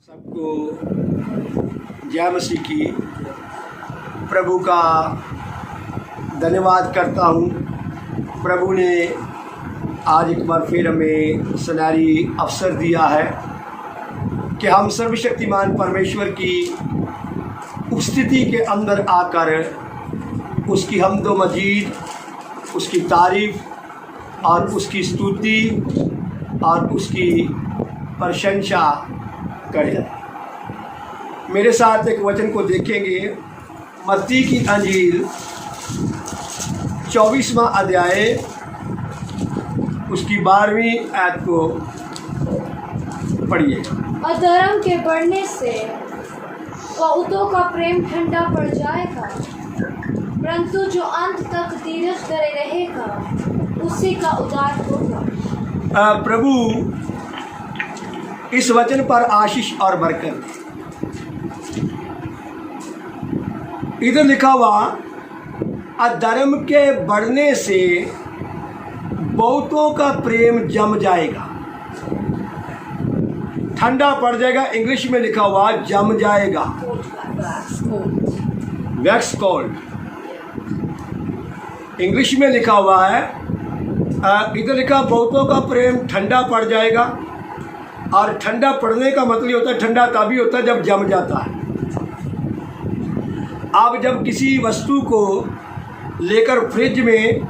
सबको जय मसीह की। प्रभु का धन्यवाद करता हूँ। प्रभु ने आज एक बार फिर हमें सुनहरी अवसर दिया है कि हम सर्वशक्तिमान परमेश्वर की उपस्थिति के अंदर आकर उसकी हम्दो मजीद, उसकी तारीफ़ और उसकी स्तुति और उसकी प्रशंसा करें। मेरे साथ एक वचन को देखेंगे, मत्ती की अंजील 24वां अध्याय उसकी 12वीं आयत को पढ़िए। अधर्म के बढ़ने से बहुतों का प्रेम ठंडा पड़ जाएगा, परंतु जो अंत तक धीरज धरे रहेगा उसी का उद्धार होगा। प्रभु इस वचन पर आशीष और बरकत। इधर लिखा हुआ, अधर्म के बढ़ने से बहुतों का प्रेम जम जाएगा, ठंडा पड़ जाएगा। इंग्लिश में लिखा हुआ जम जाएगा, वैक्स कोल्ड। इंग्लिश में लिखा हुआ है, इधर लिखा बहुतों का प्रेम ठंडा पड़ जाएगा। और ठंडा पड़ने का मतलब होता है, ठंडा तभी होता है जब जम जाता है। आप जब किसी वस्तु को लेकर फ्रिज में,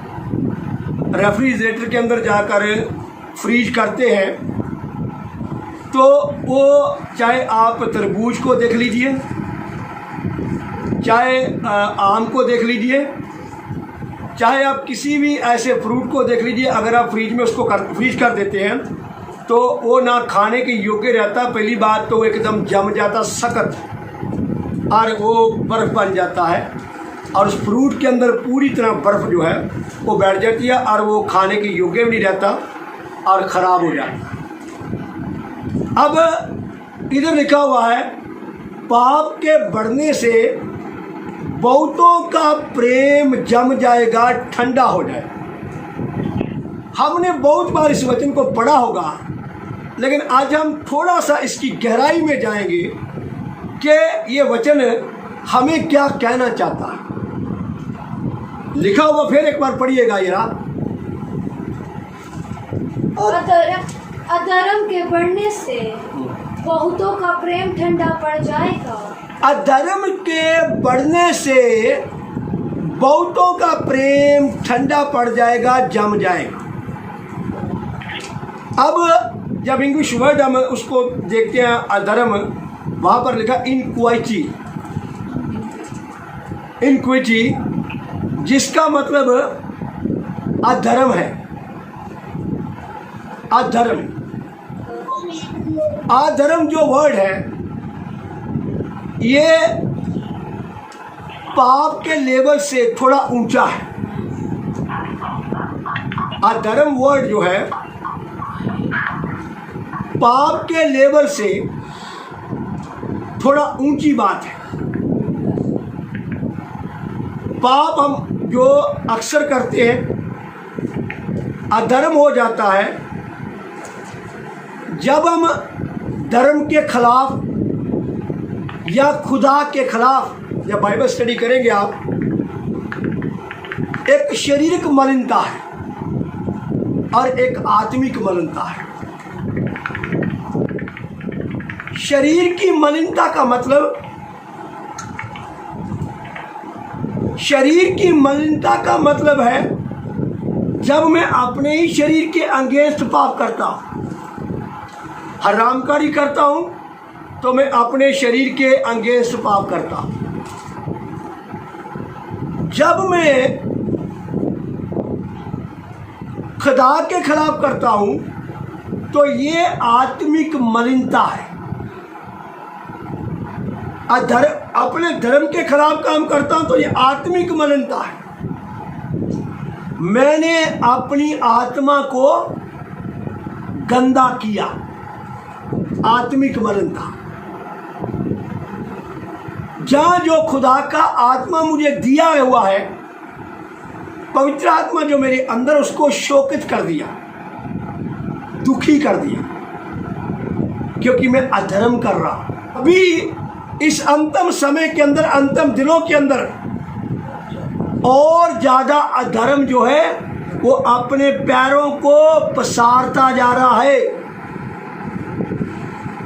रेफ्रिजरेटर के अंदर जाकर फ्रीज करते हैं, तो वो चाहे आप तरबूज को देख लीजिए, चाहे आम को देख लीजिए, चाहे आप किसी भी ऐसे फ्रूट को देख लीजिए, अगर आप फ्रीज में उसको फ्रीज कर देते हैं तो वो ना खाने के योग्य रहता। पहली बात तो एकदम जम जाता, सख्त, और वो बर्फ़ बन जाता है और उस फ्रूट के अंदर पूरी तरह बर्फ़ जो है वो बैठ जाती है और वो खाने के योग्य भी नहीं रहता और ख़राब हो जाता। अब इधर लिखा हुआ है, पाप के बढ़ने से बहुतों का प्रेम जम जाएगा, ठंडा हो जाएगा। हमने बहुत बार इस वचन को पढ़ा होगा, लेकिन आज हम थोड़ा सा इसकी गहराई में जाएंगे कि ये वचन हमें क्या कहना चाहता है। लिखा हुआ फिर एक बार पढ़िएगा जरा। अधर्म के बढ़ने से बहुतों का प्रेम ठंडा पड़ जाएगा। अधर्म के बढ़ने से बहुतों का प्रेम ठंडा पड़ जाएगा, जम जाएगा। अब जब इंग्लिश वर्ड हम उसको देखते हैं, अधर्म, वहाँ पर लिखा इनक्वाइटी, इनक्विटी, जिसका मतलब अधर्म है। अधर्म, अधर्म जो वर्ड है ये पाप के लेवल से थोड़ा ऊंचा है। अधर्म वर्ड जो है पाप के लेवल से थोड़ा ऊंची बात है। पाप हम जो अक्सर करते हैं, अधर्म हो जाता है जब हम धर्म के खिलाफ या खुदा के खिलाफ, या बाइबल स्टडी करेंगे आप, एक शारीरिक मलिनता है और एक आत्मिक मलिनता है। शरीर की मलिनता का मतलब, शरीर की मलिनता का मतलब है जब मैं अपने ही शरीर के अगेंस्ट पाप करता हूँ, हरामकारी करता हूँ, तो मैं अपने शरीर के अगेंस्ट पाप करता हूँ। जब मैं खुदा के खिलाफ करता हूँ तो ये आत्मिक मलिनता है। अपने धर्म के खिलाफ काम करता हूँ तो ये आत्मिक मलिनता है। मैंने अपनी आत्मा को गंदा किया, आत्मिक मलिनता। जहाँ जो खुदा का आत्मा मुझे दिया हुआ है, पवित्र आत्मा जो मेरे अंदर, उसको शोकित कर दिया, दुखी कर दिया क्योंकि मैं अधर्म कर रहा हूं। अभी इस अंतिम समय के अंदर, अंतिम दिनों के अंदर और ज्यादा अधर्म जो है वो अपने पैरों को पसारता जा रहा है।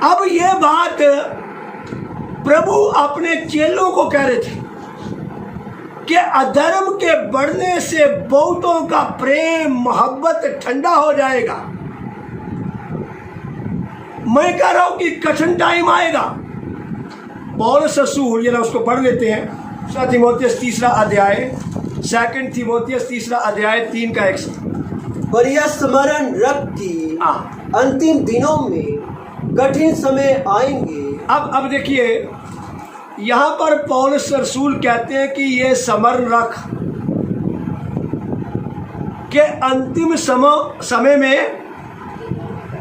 अब ये बात प्रभु अपने चेलों को कह रहे थे कि अधर्म के बढ़ने से बहुतों का प्रेम मोहब्बत ठंडा हो जाएगा। मैं कह रहा हूं कि कठिन टाइम आएगा। पौलुस रसूल, जरा उसको पढ़ लेते हैं, 2 तीमुथियुस 3 अध्याय, 2 तीमुथियुस 3 अध्याय 3 का 1। पर यह स्मरण रख कि अंतिम दिनों में कठिन समय आएंगे। अब देखिए, यहां पर पौलुस रसूल कहते हैं कि ये स्मरण रख के अंतिम समय में,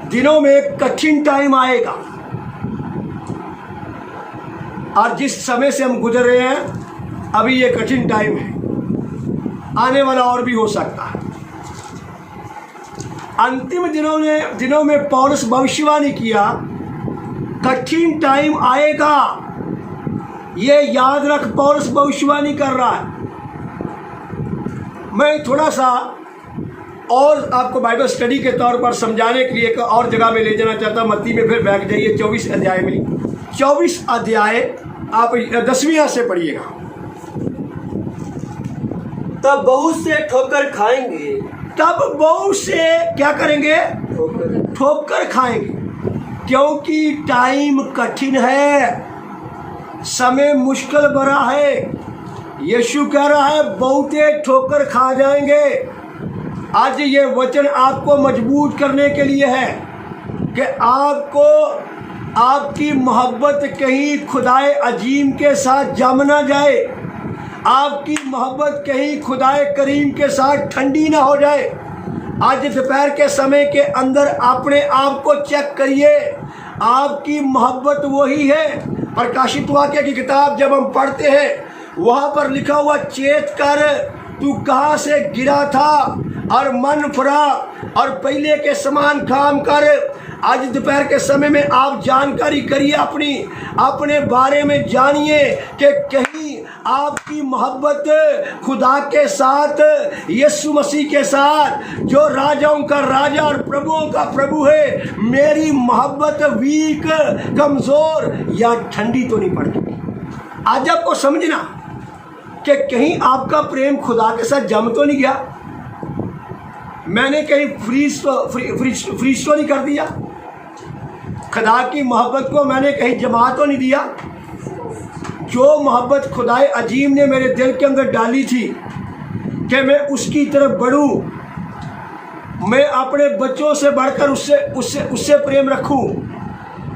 दिनों में कठिन टाइम आएगा। और जिस समय से हम गुजर रहे हैं अभी ये कठिन टाइम है, आने वाला और भी हो सकता है। अंतिम दिनों में पौलुस भविष्यवाणी किया, कठिन टाइम आएगा। ये याद रख, पौलुस भविष्यवाणी कर रहा है। मैं थोड़ा सा और आपको बाइबल स्टडी के तौर पर समझाने के लिए एक और जगह में ले जाना चाहता हूँ। मत्ती में फिर बैठ जाइए 24 अध्याय में, 24 अध्याय आप 10वीं से पढ़िएगा। तब बहुत से ठोकर खाएंगे। तब बहुत से क्या करेंगे? ठोकर खाएंगे, क्योंकि टाइम कठिन है, समय मुश्किल भरा है। यीशु कह रहा है बहुते ठोकर खा जाएंगे। आज ये वचन आपको मजबूत करने के लिए है कि आपको आपकी मोहब्बत कहीं खुदाए अजीम के साथ जम ना जाए, आपकी मोहब्बत कहीं खुदाए करीम के साथ ठंडी ना हो जाए। आज दोपहर के समय के अंदर अपने आप को चेक करिए, आपकी मोहब्बत वही है। प्रकाशित वाक्य की किताब जब हम पढ़ते हैं, वहाँ पर लिखा हुआ, चेत कर तू कहाँ से गिरा था और मन फिरा और पहले के समान काम कर। आज दोपहर के समय में आप जानकारी करिए, अपने बारे में जानिए कि कहीं आपकी मोहब्बत खुदा के साथ, यीशु मसीह के साथ, जो राजाओं का राजा और प्रभुओं का प्रभु है, मेरी मोहब्बत वीक, कमजोर या ठंडी तो नहीं पड़ चुकी। आज आपको समझना कि कहीं आपका प्रेम खुदा के साथ जम तो नहीं गया, मैंने कहीं फ्रीज तो नहीं कर दिया, खुदा की मोहब्बत को मैंने कहीं जमा तो नहीं दिया। जो मोहब्बत खुदाए अजीम ने मेरे दिल के अंदर डाली थी कि मैं उसकी तरफ बढ़ूं, मैं अपने बच्चों से बढ़कर उससे प्रेम रखूं,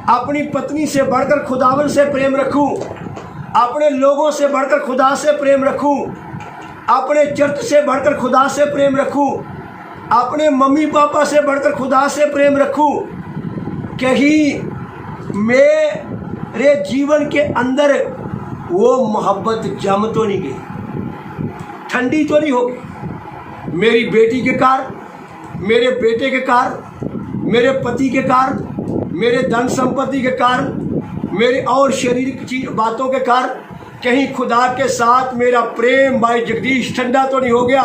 अपनी पत्नी से बढ़कर खुदावन से प्रेम रखूं, अपने लोगों से बढ़कर खुदा से प्रेम रखूं, अपने चर्च से बढ़कर खुदा से प्रेम रखूं, अपने मम्मी पापा से बढ़कर खुदा से प्रेम रखूं। कहीं मेरे जीवन के अंदर वो मोहब्बत जम तो नहीं गई, ठंडी तो नहीं होगी। मेरी बेटी के कारण, मेरे बेटे के कारण, मेरे पति के कारण, मेरे धन संपत्ति के कारण, मेरे और शारीरिक बातों के कारण कहीं खुदा के साथ मेरा प्रेम भाई जगदीश ठंडा तो नहीं हो गया।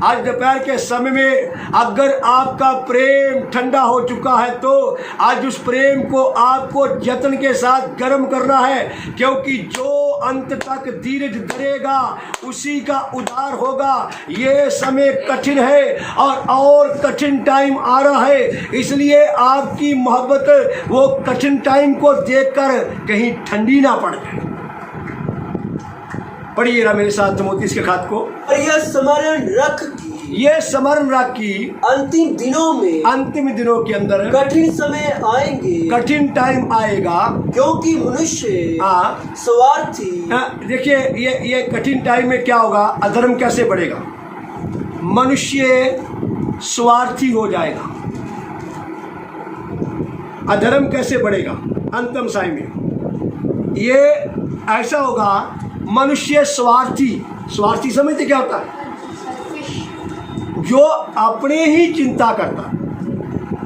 आज दोपहर के समय में अगर आपका प्रेम ठंडा हो चुका है तो आज उस प्रेम को आपको जतन के साथ गर्म करना है, क्योंकि जो अंत तक धीरज धरेगा उसी का उद्धार होगा। ये समय कठिन है और कठिन टाइम आ रहा है, इसलिए आपकी मोहब्बत वो कठिन टाइम को देखकर कहीं ठंडी ना पड़ जाए। पढ़िएगा मेरे साथ तीमुथियुस के खत को। और यह स्मरण रख की अंतिम दिनों के अंदर कठिन समय आएंगे, कठिन टाइम आएगा, क्योंकि मनुष्य स्वार्थी। देखिए ये कठिन टाइम में क्या होगा, अधर्म कैसे बढ़ेगा, मनुष्य स्वार्थी हो जाएगा। अधर्म कैसे बढ़ेगा अंतिम समय में, ये ऐसा होगा, मनुष्य स्वार्थी समझते क्या होता है? जो अपने ही चिंता करता,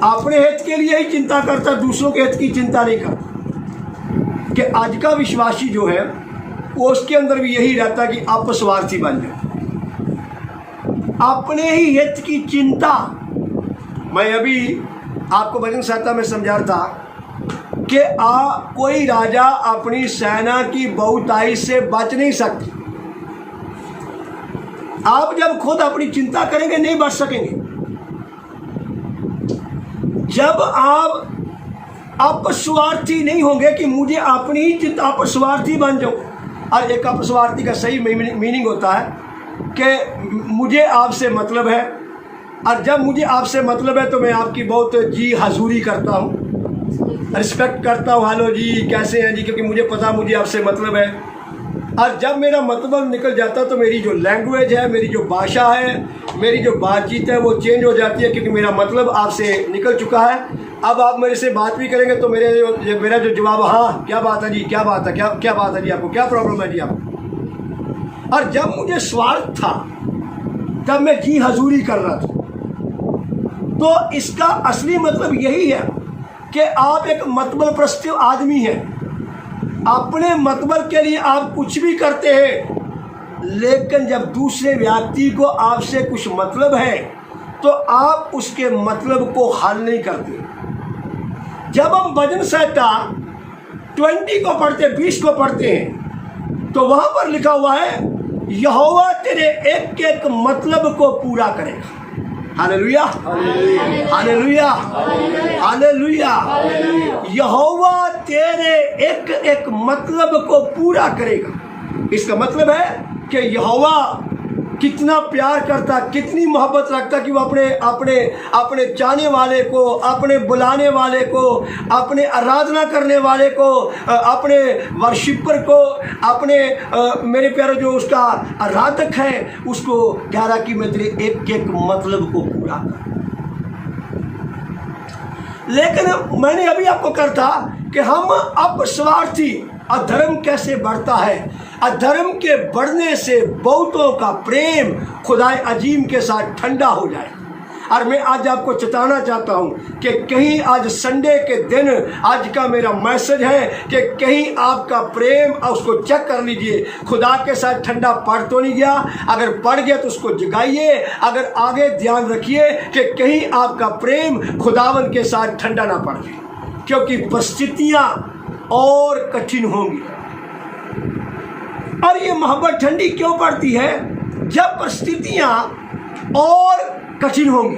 अपने हित के लिए ही चिंता करता, दूसरों के हित की चिंता नहीं करता। कि आज का विश्वासी जो है वो उसके अंदर भी यही रहता कि अपस्वार्थी बन जाए, अपने ही हित की चिंता। मैं अभी आपको भजन संहिता में समझा रहा था कि कोई राजा अपनी सेना की बहुताई से बच नहीं सकती। आप जब खुद अपनी चिंता करेंगे नहीं बच सकेंगे। जब आप अपस्वार्थी नहीं होंगे कि मुझे अपनी ही चिंता, अपस्वार्थी बन जाओ। और एक अपस्वार्थी का सही मीनिंग होता है कि मुझे आपसे मतलब है, और जब मुझे आपसे मतलब है तो मैं आपकी बहुत जी हजूरी करता हूँ, रिस्पेक्ट करता हूँ। हेलो जी, कैसे हैं जी, क्योंकि मुझे पता मुझे आपसे मतलब है। और जब मेरा मतलब निकल जाता तो मेरी जो लैंग्वेज है, मेरी जो भाषा है, मेरी जो बातचीत है वो चेंज हो जाती है, क्योंकि मेरा मतलब आपसे निकल चुका है। अब आप मेरे से बात भी करेंगे तो मेरा जो जवाब, हाँ क्या बात है जी, क्या बात है, क्या बात है जी, आपको क्या प्रॉब्लम है जी आपको। और जब मुझे स्वार्थ था तब मैं जी हजूरी कर रहा था। तो इसका असली मतलब यही है कि आप एक मतबल प्रस्त आदमी हैं। अपने मतबल के लिए आप कुछ भी करते हैं, लेकिन जब दूसरे व्यक्ति को आपसे कुछ मतलब है तो आप उसके मतलब को हल नहीं करते। जब हम भजन संहिता 20 को पढ़ते, 20 को पढ़ते हैं तो वहां पर लिखा हुआ है, यहोवा तेरे एक एक मतलब को पूरा करेगा। Hallelujah, hallelujah, hallelujah. यहोवा तेरे एक एक मतलब को पूरा करेगा। इसका मतलब है कि यहोवा कितना प्यार करता, कितनी मोहब्बत रखता कि वो अपने चाहने वाले को, अपने बुलाने वाले को, अपने आराधना करने वाले को, अपने वर्शिपर को, अपने मेरे प्यारे जो उसका आराधक है उसको कह रहा कि मैं तेरे एक एक मतलब को पूरा कर। लेकिन मैंने अभी आपको कहा था कि हम अपस्वार्थी, अधर्म कैसे बढ़ता है। अधर्म के बढ़ने से बहुतों का प्रेम खुदाए अजीम के साथ ठंडा हो जाए। और मैं आज आपको चेताना चाहता हूं कि कहीं आज संडे के दिन आज का मेरा मैसेज है कि कहीं आपका प्रेम, उसको चेक कर लीजिए, खुदा के साथ ठंडा पड़ तो नहीं गया। अगर पड़ गया तो उसको जगाइए। अगर आगे ध्यान रखिए कि कहीं आपका प्रेम खुदावन के साथ ठंडा ना पड़ जाए, क्योंकि परिस्थितियां और कठिन होंगी। और ये मोहब्बत ठंडी क्यों पड़ती है? जब परिस्थितियां और कठिन होंगी,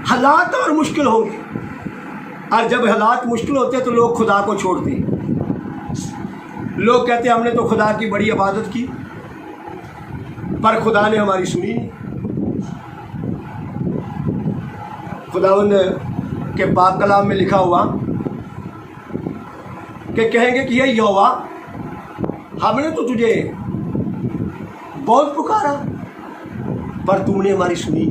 हालात और मुश्किल होंगे। और जब हालात मुश्किल होते हैं तो लोग खुदा को छोड़ते हैं। लोग कहते हैं हमने तो खुदा की बड़ी इबादत की, पर खुदा ने हमारी सुनी नहीं। खुदावंद के पाक कलाम में लिखा हुआ कि कहेंगे कि ये यहोवा, हमने तो तुझे बहुत पुकारा पर तूने हमारी सुनी।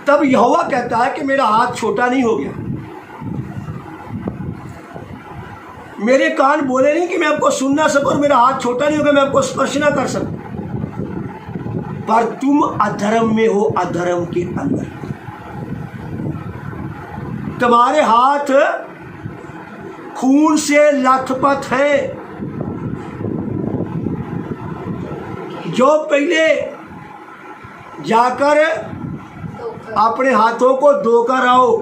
तब यहोवा कहता है कि मेरा हाथ छोटा नहीं हो गया, मेरे कान बोले नहीं कि मैं आपको सुन ना सकूं, और मेरा हाथ छोटा नहीं हो गया मैं आपको स्पर्श ना कर सकूं, पर तुम अधर्म में हो, अधर्म के अंदर। तुम्हारे हाथ खून से लथपथ है। जो पहले जाकर अपने हाथों को धोकर आओ।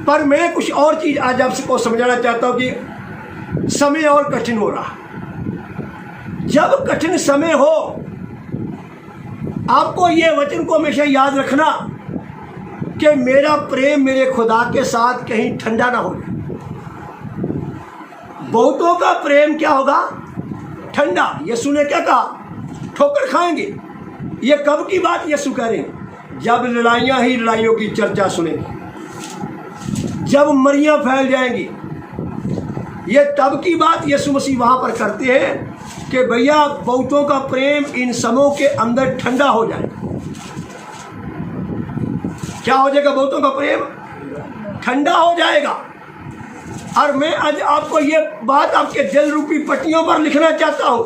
पर मैं कुछ और चीज आज आपको समझाना चाहता हूं कि समय और कठिन हो रहा। जब कठिन समय हो, आपको ये वचन को हमेशा याद रखना कि मेरा प्रेम मेरे खुदा के साथ कहीं ठंडा ना हो। बहुतों का प्रेम क्या होगा? ठंडा। यीशु ने क्या कहा? ठोकर खाएंगे। ये कब की बात यीशु कह रहे हैं? जब लड़ाइयां ही लड़ाइयों की चर्चा सुनेंगे, जब मरियां फैल जाएंगी। ये तब की बात यीशु मसीह वहां पर करते हैं कि भैया बहुतों का प्रेम इन समों के अंदर ठंडा हो जाए। क्या हो जाएगा? बहुतों का प्रेम ठंडा हो जाएगा। और मैं आज आपको ये बात आपके दिल रूपी पट्टियों पर लिखना चाहता हूं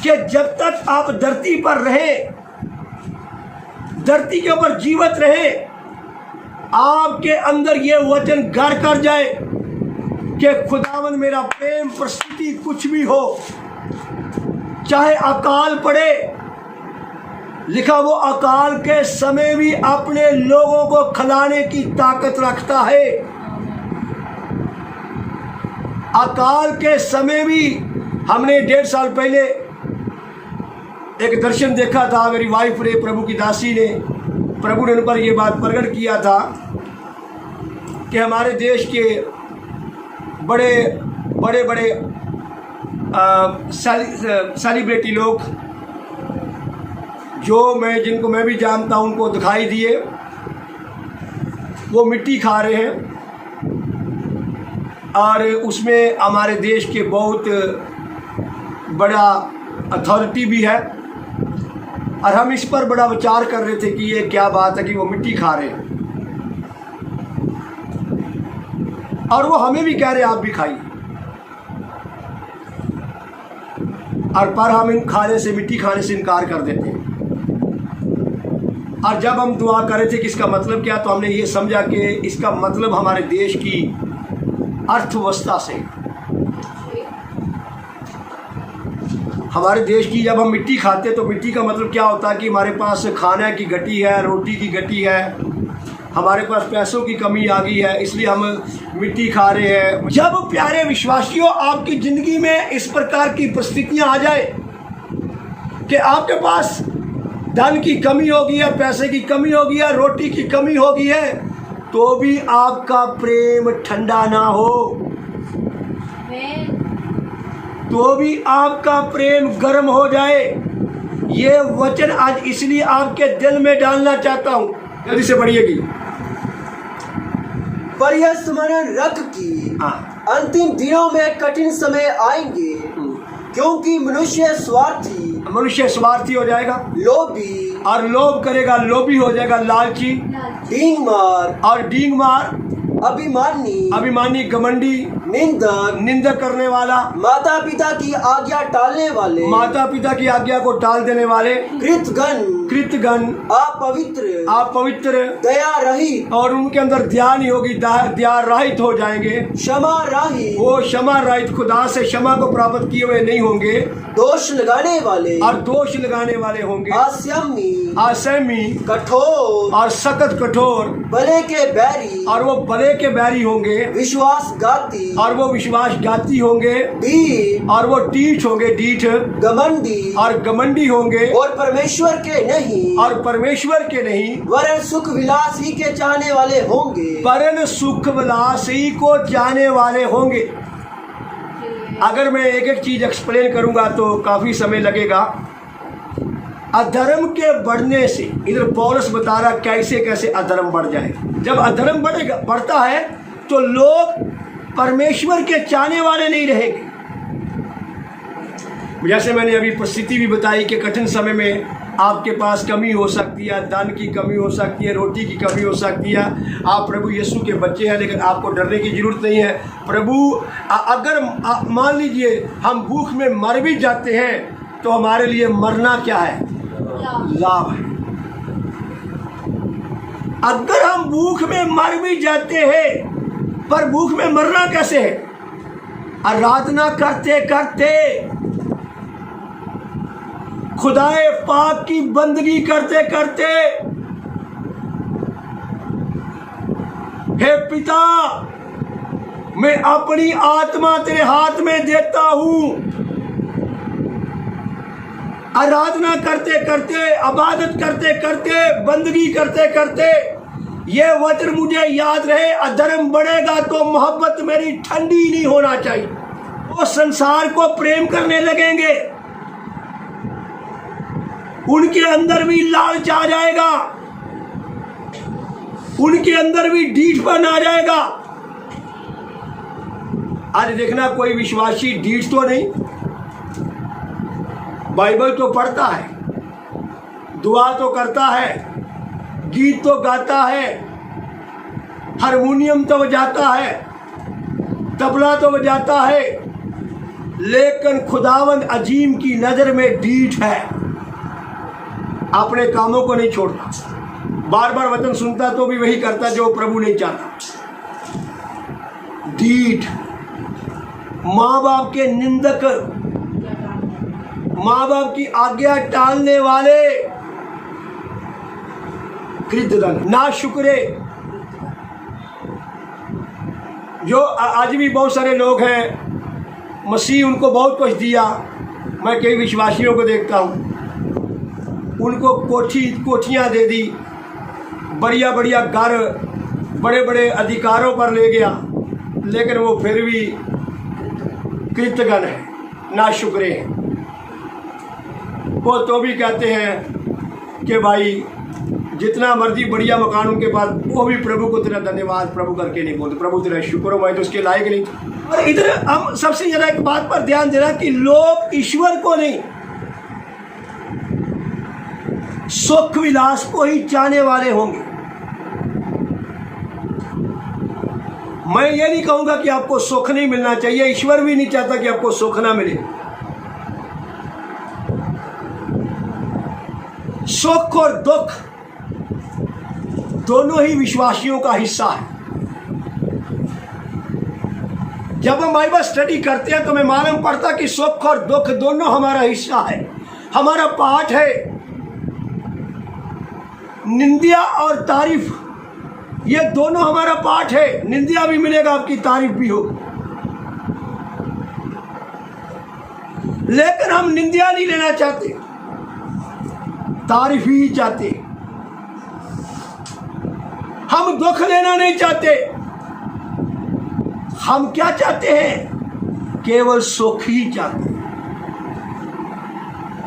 कि जब तक आप धरती पर रहे धरती के ऊपर जीवित रहे, आपके अंदर ये वचन घर कर जाए कि खुदावन मेरा प्रेम परिस्थिति कुछ भी हो, चाहे अकाल पड़े, लिखा वो अकाल के समय भी अपने लोगों को खिलाने की ताकत रखता है। अकाल के समय भी हमने 1.5 साल पहले एक दर्शन देखा था, मेरी वाइफ ने, प्रभु की दासी ने, प्रभु ने उन पर यह बात प्रकट किया था कि हमारे देश के बड़े बड़े बड़े सेलिब्रिटी लोग जिनको मैं भी जानता हूं, उनको दिखाई दिए वो मिट्टी खा रहे हैं, और उसमें हमारे देश के बहुत बड़ा अथॉरिटी भी है, और हम इस पर बड़ा विचार कर रहे थे कि ये क्या बात है कि वो मिट्टी खा रहे हैं, और वो हमें भी कह रहे आप भी खाइए, और पर हम इन खाने से, मिट्टी खाने से इनकार कर देते हैं। और जब हम दुआ कर रहे थे कि इसका मतलब क्या, तो हमने ये समझा कि इसका मतलब हमारे देश की अर्थव्यवस्था से, हमारे देश की जब हम मिट्टी खाते तो मिट्टी का मतलब क्या होता है कि हमारे पास खाने की गटी है, रोटी की गटी है, हमारे पास पैसों की कमी आ गई है, इसलिए हम मिट्टी खा रहे हैं। जब प्यारे विश्वासियों आपकी ज़िंदगी में इस प्रकार की परिस्थितियां आ जाए कि आपके पास धन की कमी हो गई है, पैसे की कमी हो गई है, रोटी की कमी हो गई है, तो भी आपका प्रेम ठंडा ना हो, तो भी आपका प्रेम गर्म हो जाए, ये वचन आज इसलिए आपके दिल में डालना चाहता हूं। जल्दी से पढ़िएगी। पर यह स्मरण रख कि अंतिम दिनों में कठिन समय आएंगे, क्योंकि मनुष्य स्वार्थी हो जाएगा, लोभी, और लोभ करेगा, लोभी हो जाएगा, लालची, डींग मार, अभिमानी, घमंडी, निंदक करने वाला, माता पिता की आज्ञा टालने वाले, माता पिता की आज्ञा को टाल देने वाले, कृतघ्न, अपवित्र, दया रहित, और उनके अंदर दया नहीं होगी, दया रहित हो जाएंगे, क्षमा रहित, वो क्षमा रहित, खुदा से क्षमा को प्राप्त किए हुए नहीं होंगे, दोष लगाने वाले होंगे, असंयमी, कठोर, और सख्त कठोर, भले के बैरी, और वो भले के बैरी होंगे, विश्वासघाती, और वो विश्वासघाती होंगे, ढीठ, और वो ढीठ होंगे, घमंडी, और घमंडी होंगे, और परमेश्वर के नहीं, वरन सुख विलास ही के चाहने वाले होंगे, परन सुख विलास ही को चाहने वाले होंगे। अगर मैं एक एक चीज एक्सप्लेन करूंगा तो काफी समय लगेगा। अधर्म के बढ़ने से, इधर पौलुस बता रहा कैसे कैसे अधर्म बढ़ जाए। जब अधर्म बढ़ता है तो लोग परमेश्वर के चाहने वाले नहीं रहेंगे। जैसे मैंने अभी परिस्थिति भी बताई कि कठिन समय में आपके पास कमी हो सकती है, धन की कमी हो सकती है, रोटी की कमी हो सकती है। आप प्रभु यीशु के बच्चे हैं, लेकिन आपको डरने की जरूरत नहीं है। प्रभु अगर मान लीजिए हम भूख में मर भी जाते हैं तो हमारे लिए मरना क्या है? लाभ है। अगर हम भूख में मर भी जाते हैं, पर भूख में मरना कैसे है? आराधना करते करते, खुदाए पाक की बंदगी करते करते, हे पिता मैं अपनी आत्मा तेरे हाथ में देता हूं। आराधना करते करते, इबादत करते करते, बंदगी करते करते, ये वचन मुझे याद रहे, अधर्म बढ़ेगा तो मोहब्बत मेरी ठंडी नहीं होना चाहिए। वो संसार को प्रेम करने लगेंगे, उनके अंदर भी लालच आ जाएगा, उनके अंदर भी ढीठपन आ जाएगा। आज देखना कोई विश्वासी ढीठ तो नहीं, बाइबल तो पढ़ता है, दुआ तो करता है, गीत तो गाता है, हारमोनियम तो बजाता है, तबला तो बजाता है, लेकिन खुदावंद अजीम की नजर में ढीठ है, अपने कामों को नहीं छोड़ता। बार बार वचन सुनता तो भी वही करता जो प्रभु नहीं चाहता। ढीठ, माँ बाप के निंदक, माँ बाप की आज्ञा टालने वाले, कृतघ्न, नाशुक्रे। जो आज भी बहुत सारे लोग हैं, मसीह उनको बहुत कुछ दिया। मैं कई विश्वासियों को देखता हूँ, उनको कोठियाँ दे दी, बढ़िया बढ़िया घर, बड़े बड़े अधिकारों पर ले गया, लेकिन वो फिर भी कृतघ्न है, नाशुक्रे हैं। वो तो भी कहते हैं कि भाई जितना मर्जी बढ़िया मकान उनके पास, वो भी प्रभु को तेरा धन्यवाद प्रभु करके नहीं बोलते, प्रभु तेरा शुक्र हो, मैं तो उसके लायक नहीं था। और इधर हम सबसे ज़्यादा एक बात पर ध्यान देना कि लोग ईश्वर को नहीं, सुख विलास को ही चाहने वाले होंगे। मैं ये नहीं कहूँगा कि आपको सुख नहीं मिलना चाहिए, ईश्वर भी नहीं चाहता कि आपको सुख ना मिले। सुख और दुख दोनों ही विश्वासियों का हिस्सा है। जब हम बाइबल स्टडी करते हैं तो हमें मालूम पड़ता कि सुख और दुख दोनों हमारा हिस्सा है, हमारा पार्ट है। निंदा और तारीफ, ये दोनों हमारा पार्ट है। निंदा भी मिलेगा, आपकी तारीफ भी हो, लेकिन हम निंदा नहीं लेना चाहते, तारीफ ही चाहते। हम दुख लेना नहीं चाहते, हम क्या चाहते हैं? केवल सुख ही चाहते हैं।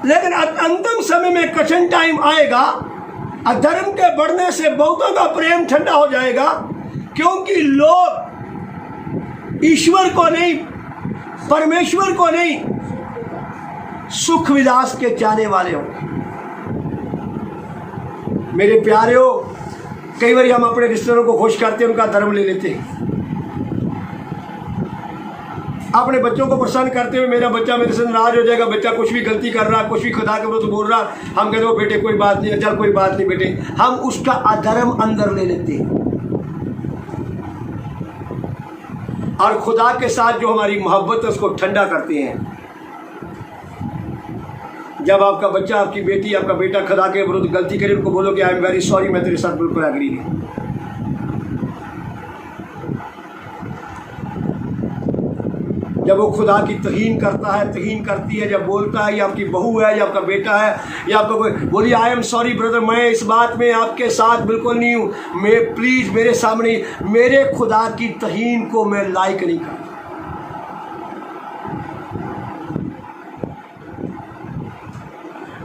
लेकिन अंतिम समय में कठिन टाइम आएगा, अधर्म के बढ़ने से बहुतों का प्रेम ठंडा हो जाएगा, क्योंकि लोग ईश्वर को नहीं, परमेश्वर को नहीं, सुख विलास के चाहने वाले होंगे। मेरे प्यारेओ, कई बार हम अपने रिश्तेदारों को खुश करते हैं, उनका धर्म ले लेते हैं। अपने बच्चों को प्रसन्न करते हुए मेरा बच्चा मेरे से नाराज हो जाएगा, बच्चा कुछ भी गलती कर रहा, कुछ भी खुदा के विरुद्ध बोल रहा, हम कहते हो बेटे कोई बात नहीं, चल कोई बात नहीं बेटे, हम उसका अधर्म अंदर ले लेते हैं। और खुदा के साथ जो हमारी मोहब्बत है उसको ठंडा करते हैं। जब आपका बच्चा, आपकी बेटी, आपका बेटा खुदा के विरुद्ध गलती करे, उनको बोलो कि आई एम वेरी सॉरी, मैं तेरे साथ बिल्कुल एग्री नहीं। जब वो खुदा की तहीन करता है, तहीन करती है, जब बोलता है, ये आपकी बहू है, या आपका बेटा है, या आपका कोई, बोलिए आई एम सॉरी ब्रदर, मैं इस बात में आपके साथ बिल्कुल नहीं हूँ, मैं प्लीज़ मेरे सामने, मेरे खुदा की तहीन को मैं लाइक नहीं करता।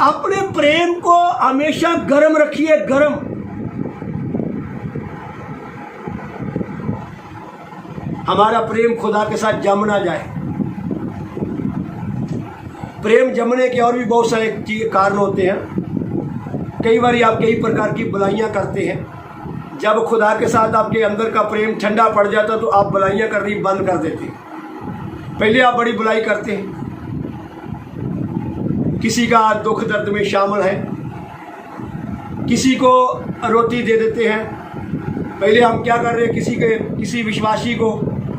अपने प्रेम को हमेशा गर्म रखिए, गर्म। हमारा प्रेम खुदा के साथ जम ना जाए। प्रेम जमने के और भी बहुत सारे कारण होते हैं। कई बार आप कई प्रकार की बुराइयां करते हैं। जब खुदा के साथ आपके अंदर का प्रेम ठंडा पड़ जाता तो आप बुराइयां करनी बंद कर देते हैं। पहले आप बड़ी बुराई करते हैं, किसी का दुख दर्द में शामिल है, किसी को रोटी दे देते हैं। पहले हम क्या कर रहे हैं, किसी विश्वासी को,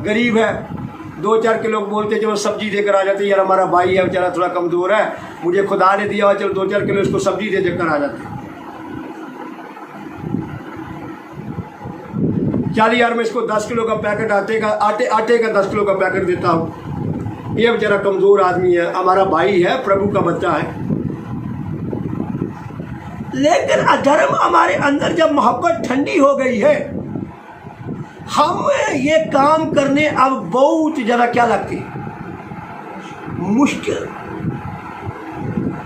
गरीब है, 2-4 किलो बोलते चलो सब्जी देकर आ जाते, यार हमारा भाई है बेचारा थोड़ा कमज़ोर है, मुझे खुदा ने दिया हुआ, चलो 2-4 किलो इसको सब्जी दे देकर आ जाते। चल यार मैं इसको 10 किलो का पैकेट आटे का 10 किलो का पैकेट देता हूँ, ये बेचारा कमज़ोर आदमी है, हमारा भाई है, प्रभु का बच्चा है। लेकिन अधर्म हमारे अंदर जब मोहब्बत ठंडी हो गई है, हम ये काम करने अब बहुत ज़्यादा क्या लगती मुश्किल,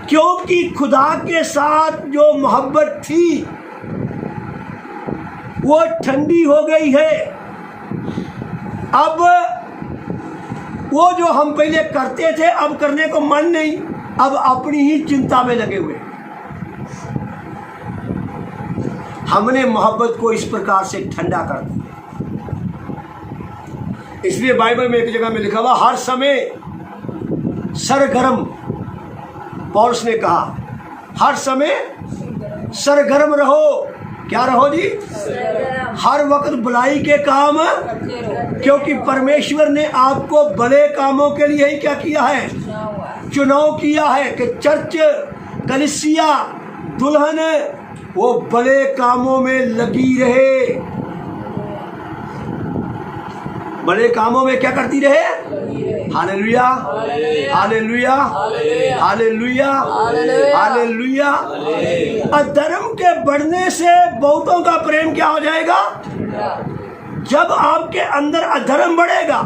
क्योंकि खुदा के साथ जो मोहब्बत थी वो ठंडी हो गई है। अब वो जो हम पहले करते थे अब करने को मन नहीं, अब अपनी ही चिंता में लगे हुए। हमने मोहब्बत को इस प्रकार से ठंडा कर दिया। इसलिए बाइबल में एक जगह में लिखा हुआ, हर समय सरगर्म, पौलुस ने कहा हर समय सरगर्म रहो क्या रहो जी? हर वक्त भलाई के काम, क्योंकि परमेश्वर ने आपको बड़े कामों के लिए ही क्या किया है? चुनाव किया है कि चर्च, कलीसिया, दुल्हन वो बड़े कामों में लगी रहे। बड़े कामों में क्या करती रहे? Hallelujah, hallelujah, hallelujah, hallelujah. अधर्म के बढ़ने से बहुतों का प्रेम क्या हो जाएगा? जब आपके अंदर अधर्म बढ़ेगा,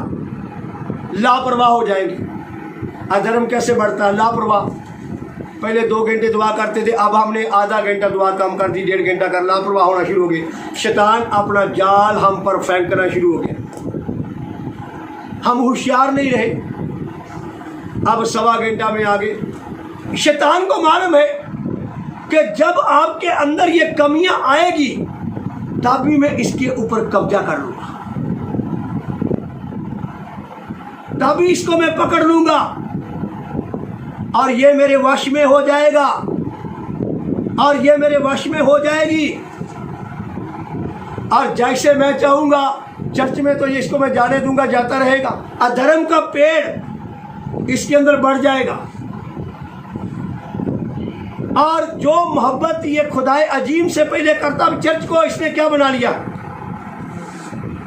लापरवाह हो जाएंगे। अधर्म कैसे बढ़ता है? लापरवाह। पहले 2 घंटे दुआ करते थे, अब हमने आधा घंटा दुआ कम कर दी, 1.5 घंटा कर, लापरवाह होना शुरू हो गए। शैतान अपना जाल हम पर फेंकना शुरू हो गया। हम होशियार नहीं रहे, अब 1.25 घंटा में आ गए। शैतान को मालूम है कि जब आपके अंदर ये कमियां आएगी तभी मैं इसके ऊपर कब्जा कर लूंगा, तभी इसको मैं पकड़ लूंगा और ये मेरे वश में हो जाएगा, और ये मेरे वश में हो जाएगी। और जैसे मैं चाहूंगा चर्च में तो इसको मैं जाने दूंगा, जाता रहेगा। अधर्म का पेड़ इसके अंदर बढ़ जाएगा। और जो मोहब्बत ये खुदाए अजीम से पहले करता, चर्च को इसने क्या बना लिया?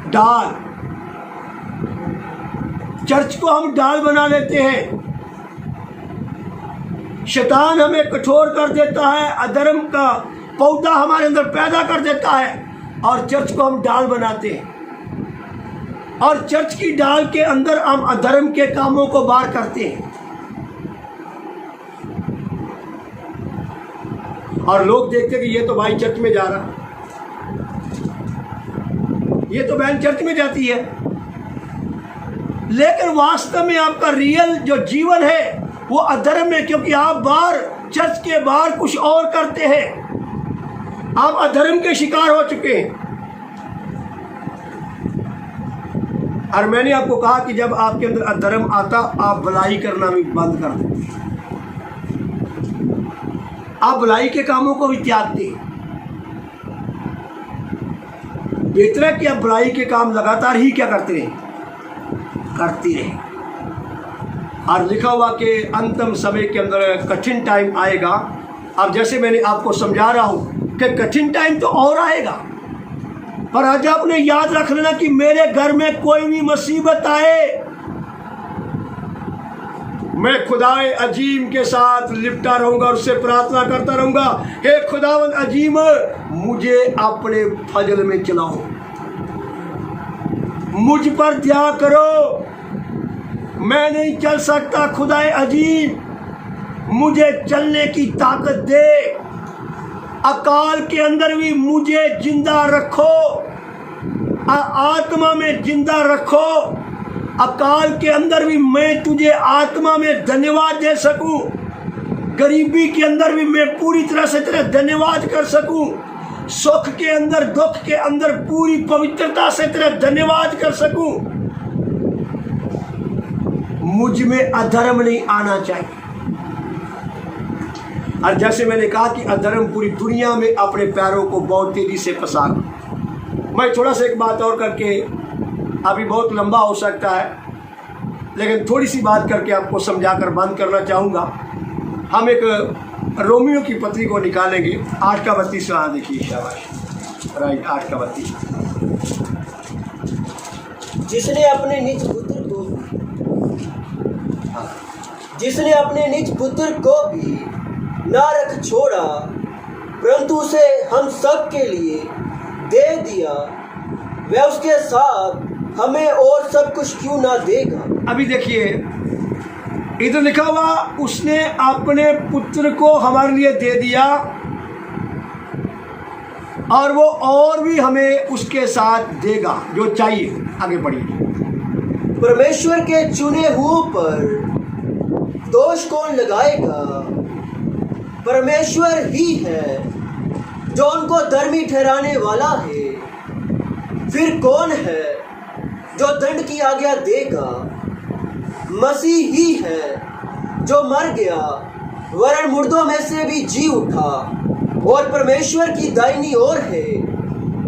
डाल। चर्च को हम डाल बना लेते हैं। शैतान हमें कठोर कर देता है, अधर्म का पौधा हमारे अंदर पैदा कर देता है और चर्च को हम डाल बनाते हैं। और चर्च की डाल के अंदर हम अधर्म के कामों को बाहर करते हैं। और लोग देखते कि ये तो भाई चर्च में जा रहा, ये तो बहन चर्च में जाती है, लेकिन वास्तव में आपका रियल जो जीवन है वो अधर्म में, क्योंकि आप बाहर चर्च के बाहर कुछ और करते हैं। आप अधर्म के शिकार हो चुके हैं। और मैंने आपको कहा कि जब आपके अंदर अधर्म आता, आप भलाई करना भी बंद कर देते, आप भलाई के कामों को भी त्यागते। बेहतर है कि आप भलाई के काम लगातार ही क्या करते रहे? करती रहे। और लिखा हुआ कि अंतिम समय के अंदर कठिन टाइम आएगा। अब जैसे मैंने आपको समझा रहा हूं कि कठिन टाइम तो और आएगा, पर आज आपने याद रख लेना कि मेरे घर में कोई भी मुसीबत आए, मैं खुदाए अजीम के साथ लिपटा रहूंगा और उससे प्रार्थना करता रहूंगा, हे खुदावंद अजीम मुझे अपने फजल में चलाओ, मुझ पर दया करो, मैं नहीं चल सकता, खुदाए अजीम मुझे चलने की ताकत दे, अकाल के अंदर भी मुझे जिंदा रखो, आत्मा में जिंदा रखो, अकाल के अंदर भी मैं तुझे आत्मा में धन्यवाद दे सकूं, गरीबी के अंदर भी मैं पूरी तरह से तेरा धन्यवाद कर सकूं, सुख के अंदर दुख के अंदर पूरी पवित्रता से तेरा धन्यवाद कर सकूं। मुझ में अधर्म नहीं आना चाहिए। और जैसे मैंने कहा कि अधर्म पूरी दुनिया में अपने पैरों को बहुत तेजी से पसार। मैं थोड़ा सा एक बात और करके, अभी बहुत लंबा हो सकता है लेकिन थोड़ी सी बात करके आपको समझाकर बंद करना चाहूँगा। हम एक रोमियो की पत्री को निकालेंगे, 8 का 32। देखिए, शाबाश, राइट, 8 का 32। जिसने अपने निज पुत्र को भी ना रख छोड़ा, परंतु उसे हम सब के लिए दे दिया, वह उसके साथ हमें और सब कुछ क्यों ना देगा। अभी देखिए, इधर लिखा हुआ उसने अपने पुत्र को हमारे लिए दे दिया और वो और भी हमें उसके साथ देगा जो चाहिए। आगे बढ़िए। परमेश्वर के चुने हुओं पर दोष कौन लगाएगा? परमेश्वर ही है जो उनको धर्मी ठहराने वाला है। फिर कौन है जो दंड की आज्ञा देगा? मसीह ही है जो मर गया वरन मुर्दों में से भी जी उठा, और परमेश्वर की दाहिनी ओर है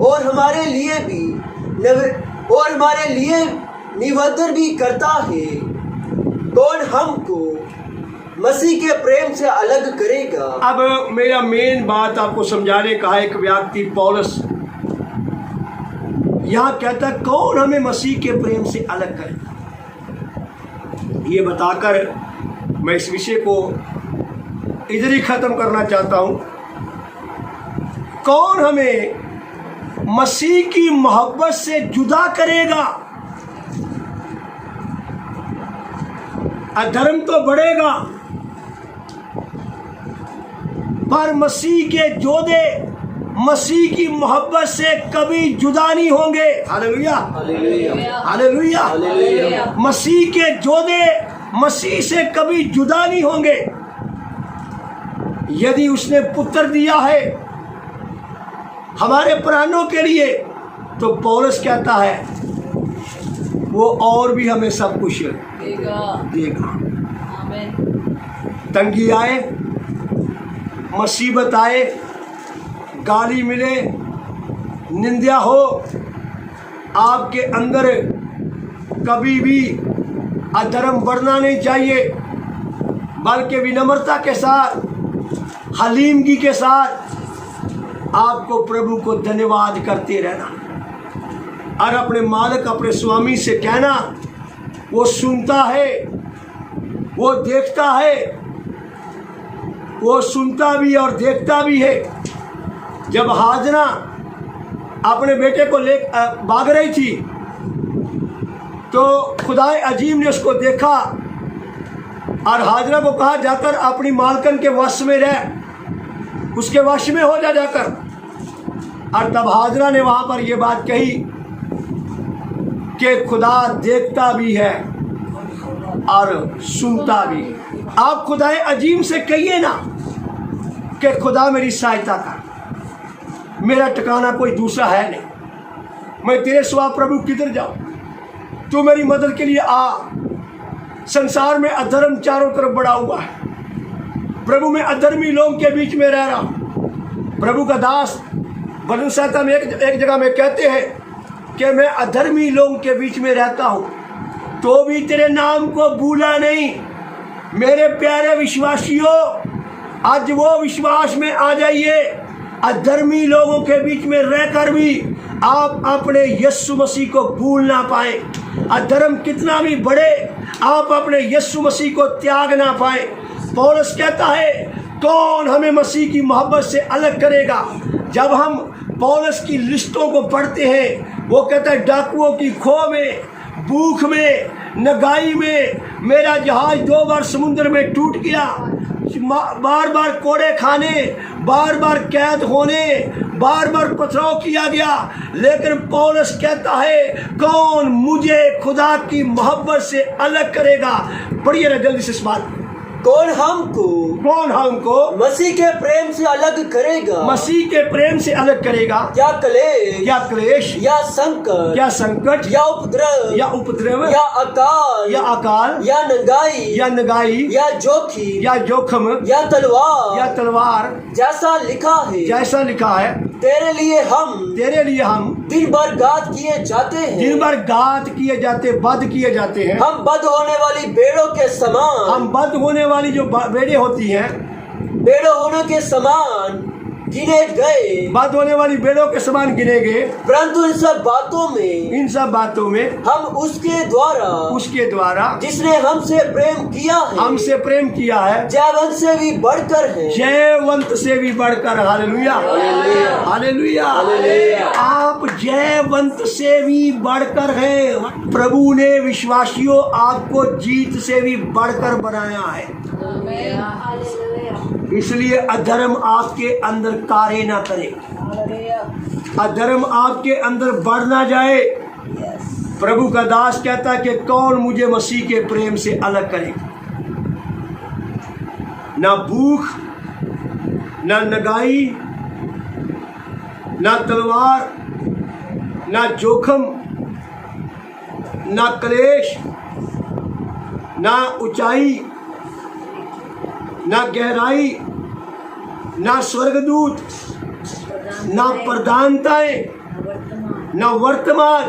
और हमारे लिए निवेदन भी करता है। कौन हमको मसीह के प्रेम से अलग करेगा? अब मेरा मेन बात आपको समझाने का है। एक व्यक्ति पौलुस यहाँ कहता है कौन हमें मसीह के प्रेम से अलग करेगा। ये बताकर मैं इस विषय को इधर ही खत्म करना चाहता हूँ। कौन हमें मसीह की मोहब्बत से जुदा करेगा? अधर्म तो बढ़ेगा पर मसीह के जोधे मसीह की मोहब्बत से कभी जुदा नहीं होंगे। Hallelujah hallelujah hallelujah. हालेलुया। मसीह के जोधे मसीह से कभी जुदा नहीं होंगे। यदि उसने पुत्र दिया है हमारे प्राणों के लिए तो पौलुस कहता है वो और भी हमें सब कुछ देगा। तंगी आए, मुसीबत आए, गाली मिले, निंदा हो, आपके अंदर कभी भी अधर्म बढ़ना नहीं चाहिए, बल्कि विनम्रता के साथ, हलीमगी के साथ आपको प्रभु को धन्यवाद करते रहना और अपने मालिक, अपने स्वामी से कहना वो सुनता है, वो देखता है, वो सुनता भी और देखता भी है। जब हाजना अपने बेटे को ले भाग रही थी तो खुदाए अजीम ने उसको देखा और हाजना को कहा जाकर अपनी मालकन के वश में रह, उसके वश में हो जा जाकर। और तब हाजना ने वहाँ पर ये बात कही कि खुदा देखता भी है और सुनता भी। आप खुदाए अजीम से कहिए ना कि खुदा मेरी सहायता कर, मेरा ठिकाना कोई दूसरा है नहीं, मैं तेरे सिवा प्रभु किधर जाऊं, तू मेरी मदद के लिए आ। संसार में अधर्म चारों तरफ बढ़ा हुआ है, प्रभु मैं अधर्मी लोगों के बीच में रह रहा हूं। प्रभु का दास भजन संहिता में एक जगह में कहते हैं कि मैं अधर्मी लोगों के बीच में रहता हूं तो भी तेरे नाम को भूला नहीं। मेरे प्यारे विश्वासियों, आज वो विश्वास में आ जाइए। अधर्मी लोगों के बीच में रहकर भी आप अपने यीशु मसीह को भूल ना पाए। अधर्म कितना भी बढ़े आप अपने यीशु मसीह को त्याग ना पाए। पौलुस कहता है कौन हमें मसीह की मोहब्बत से अलग करेगा। जब हम पौलुस की लिस्टों को पढ़ते हैं वो कहता है डाकुओं की खो में, भूख में, नगाई में, मेरा जहाज 2 बार समुद्र में टूट गया, बार बार कोड़े खाने, बार बार कैद होने, बार बार पथराव किया गया, लेकिन पौलुस कहता है कौन मुझे खुदा की मोहब्बत से अलग करेगा। पढ़िए ना जल्दी से इस बात। कौन हमको मसीह के प्रेम से अलग करेगा? मसीह के प्रेम से अलग करेगा। क्या क्लेश, या संकट, या उपद्रव, या अकाल, या नगाई, या जोखम, या तलवार, जैसा लिखा है तेरे लिए हम दिन भर घात किए जाते, बद किए जाते हैं। हम बद होने वाली भेड़ों के समान, हम बद होने वाली जो भेड़ें होती हैं, भेड़ों होने के समान गिने गए, बद होने वाली भेड़ों के समान गिने गए। परंतु इन सब बातों में हम उसके द्वारा जिसने हमसे प्रेम किया है जयवंत से भी बढ़कर। Hallelujah hallelujah. आप जयवंत से भी बढ़कर हैं। प्रभु ने विश्वासियों आपको जीत से भी बढ़कर बनाया है। इसलिए अधर्म आपके अंदर कार्य ना करे, अधर्म आपके अंदर बढ़ ना जाए। प्रभु का दास कहता है कि कौन मुझे मसीह के प्रेम से अलग करेगा। ना भूख, ना नगाई, ना तलवार, ना जोखम, ना क्लेश, ना ऊंचाई, ना गहराई, ना स्वर्गदूत, ना प्रधानताएं, ना वर्तमान,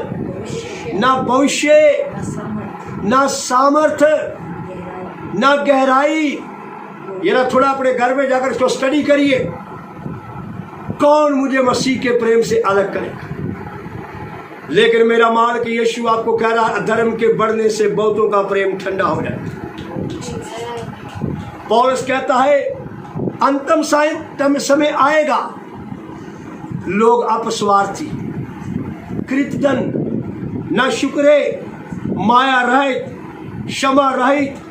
ना भविष्य, ना सामर्थ्य, ना गहराई। ये ना थोड़ा अपने घर में जाकर इसको स्टडी करिए। कौन मुझे मसीह के प्रेम से अलग करेगा? लेकिन मेरा मालिक यीशु आपको कह रहा है, अधर्म के बढ़ने से बहुतों का प्रेम ठंडा हो जाएगा। पौलुस कहता है, अंतिम समय आएगा, लोग अपस्वार्थी, कृतघ्न, न शुक्रे, माया रहित, क्षमा रहित,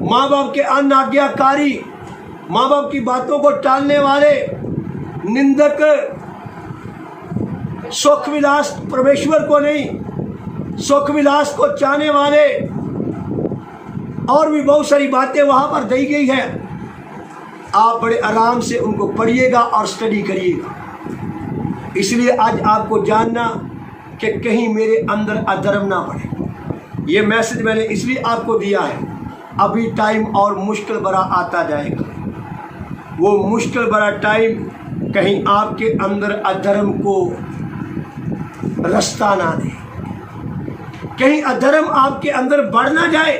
माँ बाप के अनाज्ञाकारी, माँ बाप की बातों को टालने वाले, निंदक, सुख विलास, परमेश्वर को नहीं सुख विलास को चाहने वाले, और भी बहुत सारी बातें वहां पर दी गई है। आप बड़े आराम से उनको पढ़िएगा और स्टडी करिएगा। इसलिए आज आपको जानना कि कहीं मेरे अंदर अधर्म ना बढ़े। ये मैसेज मैंने इसलिए आपको दिया है, अभी टाइम और मुश्किल भरा आता जाएगा। वो मुश्किल भरा टाइम कहीं आपके अंदर अधर्म को रास्ता ना दे, कहीं अधर्म आपके अंदर बढ़ ना जाए,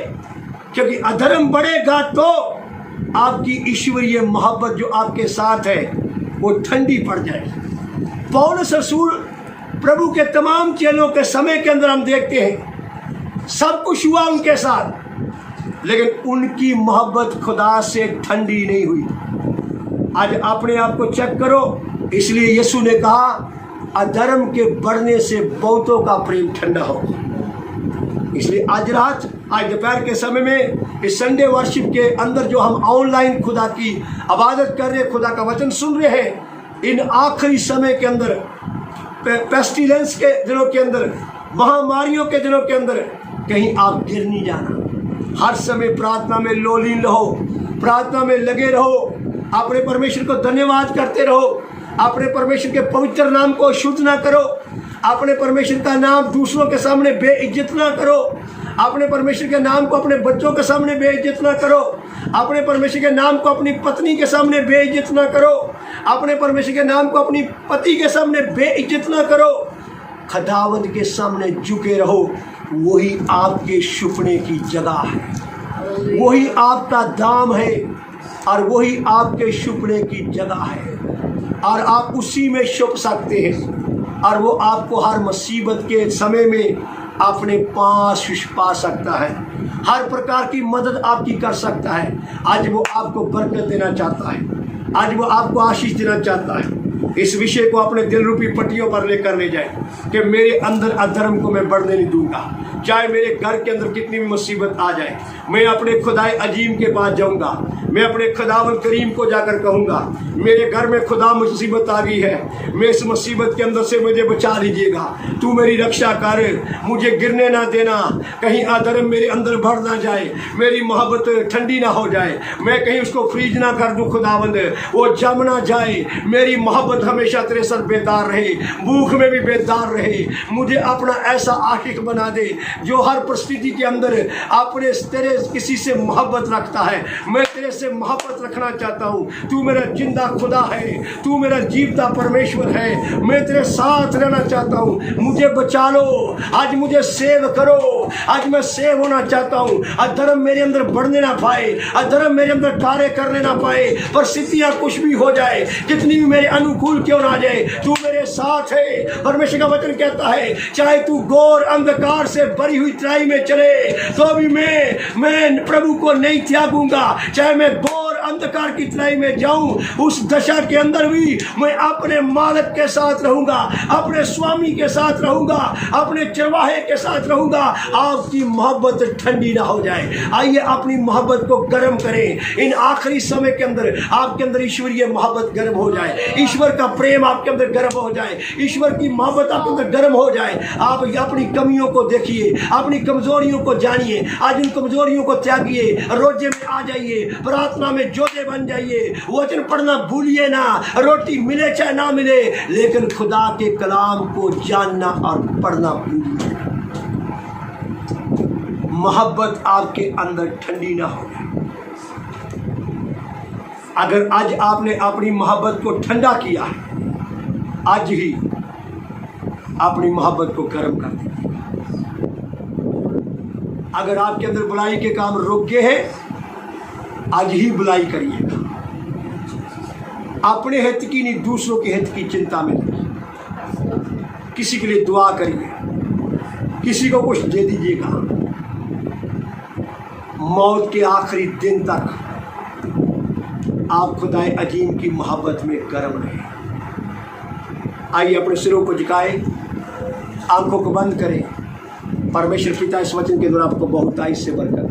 क्योंकि अधर्म बढ़ेगा तो आपकी ईश्वरीय मोहब्बत जो आपके साथ है वो ठंडी पड़ जाएगी। पौलुस रसूल प्रभु के तमाम चेलों के समय के अंदर हम देखते हैं सब कुछ हुआ उनके साथ, लेकिन उनकी मोहब्बत खुदा से ठंडी नहीं हुई। आज अपने आप को चेक करो। इसलिए यीशु ने कहा, अधर्म के बढ़ने से बहुतों का प्रेम ठंडा हो। इसलिए आज रात, आज दोपहर के समय में इस संडे वर्शिप के अंदर जो हम ऑनलाइन खुदा की इबादत कर रहे हैं, खुदा का वचन सुन रहे हैं, इन आखिरी समय के अंदर, पेस्टिलेंस के दिनों के अंदर, महामारियों के दिनों के अंदर कहीं आप गिर नहीं जाना। हर समय प्रार्थना में लोलीन रहो, प्रार्थना में लगे रहो, अपने परमेश्वर को धन्यवाद करते रहो, अपने परमेश्वर के पवित्र नाम को शुद्ध ना करो, अपने परमेश्वर का नाम दूसरों के सामने बेइज्जत ना करो, अपने परमेश्वर के नाम को अपने बच्चों के सामने बेइज्जत ना करो, अपने परमेश्वर के नाम को अपनी पत्नी के सामने बेइज्जत ना करो, अपने परमेश्वर के नाम को अपनी पति के सामने बेइज्जत ना करो। खुदावंद के सामने झुके रहो। वही आपके छुपने की जगह है, वही आपका दाम है और वही आपके छुपने की जगह है, और आप उसी में छुप सकते हैं, और वो आपको हर मुसीबत के समय में अपने पास पा सकता है, हर प्रकार की मदद आपकी कर सकता है। आज वो आपको बरकत देना चाहता है, आज वो आपको आशीष देना चाहता है। इस विषय को अपने दिल रूपी पट्टियों पर लेकर ले जाए कि मेरे अंदर अधर्म को मैं बढ़ने नहीं दूंगा। चाहे मेरे घर के अंदर कितनी भी मुसीबत आ जाए, मैं अपने खुदाए अजीम के पास जाऊंगा, मैं अपने खुदावन करीम को जाकर कहूंगा, मेरे घर में खुदा मुसीबत आ गई है, मैं इस मुसीबत के अंदर से मुझे बचा लीजिएगा, तू मेरी रक्षा कर, मुझे गिरने ना देना, कहीं अधर्म मेरे अंदर बढ़ ना जाए, मेरी मोहब्बत ठंडी ना हो जाए, मैं कहीं उसको फ्रीज ना कर दूं खुदावंद, वो जम ना जाए, मेरी मोहब्बत हमेशा तेरे सर बेदार रहे, भूख में भी बेदार रहे। मुझे अपना ऐसा आशिक बना दे जो हर परिस्थिति के अंदर अपने तेरे किसी से मोहब्बत रखता है। मैं तेरे से मोहब्बत रखना चाहता हूँ, तू मेरा जिंदा खुदा है, तू मेरा जीवता परमेश्वर है, मैं तेरे साथ रहना चाहता हूँ, मुझे बचा लो, आज मुझे सेव करो, आज मैं सेव होना चाहता हूँ। अधर्म मेरे अंदर बढ़ने ना पाए, अधर्म मेरे अंदर कार्य करने ना पाए, परिस्थितियाँ कुछ भी हो जाए, कितनी भी मेरे अनुकूल क्यों ना जाए, तू मेरे साथ है। परमेश्वर का वचन कहता है, चाहे तू घोर अंधकार से भरी हुई तराई में चले तो भी मैं प्रभु को नहीं त्यागूंगा, चाहे मैं घोर अंधकार की तराई में जाऊं, उस दशा के अंदर भी मैं अपने मालिक के साथ रहूंगा, अपने स्वामी के साथ रहूंगा, अपने चरवाहे के साथ रहूंगा। आपकी मोहब्बत ठंडी ना हो जाए। आइए अपनी मोहब्बत को गर्म करें। इन आखिरी समय के अंदर आपके अंदर ईश्वरीय मोहब्बत गर्म हो जाए, ईश्वर का प्रेम आपके अंदर गर्म हो जाए, ईश्वर की मोहब्बत आपके अंदर गर्म हो जाए। आप अपनी कमियों को देखिए, अपनी कमजोरियों को जानिए, आज उन कमजोरियों को त्यागिए, रोजे में आ जाइए, प्रार्थना में जोधे बन जाइए, वचन पढ़ना भूलिए ना, रोटी मिले चाहे ना मिले, लेकिन खुदा के कलाम को जानना और पढ़ना भूलिए। मोहब्बत आपके अंदर ठंडी ना हो जाए। अगर आज आपने अपनी मोहब्बत को ठंडा किया है, आज ही अपनी मोहब्बत को गर्म कर दीजिए। अगर आपके अंदर बुराई के काम रुक गए हैं, आज ही बुराई करिएगा। अपने हित की नहीं, दूसरों के हित की चिंता में रहिए। किसी के लिए दुआ करिए, किसी को कुछ दे दीजिएगा। मौत के आखिरी दिन तक आप खुदाए अजीम की मोहब्बत में गर्म रहे। आइए अपने सिरों को झुकाएं, आंखों को बंद करें। परमेश्वर पिता इस वचन के द्वारा आपको बहुतायत से बरकत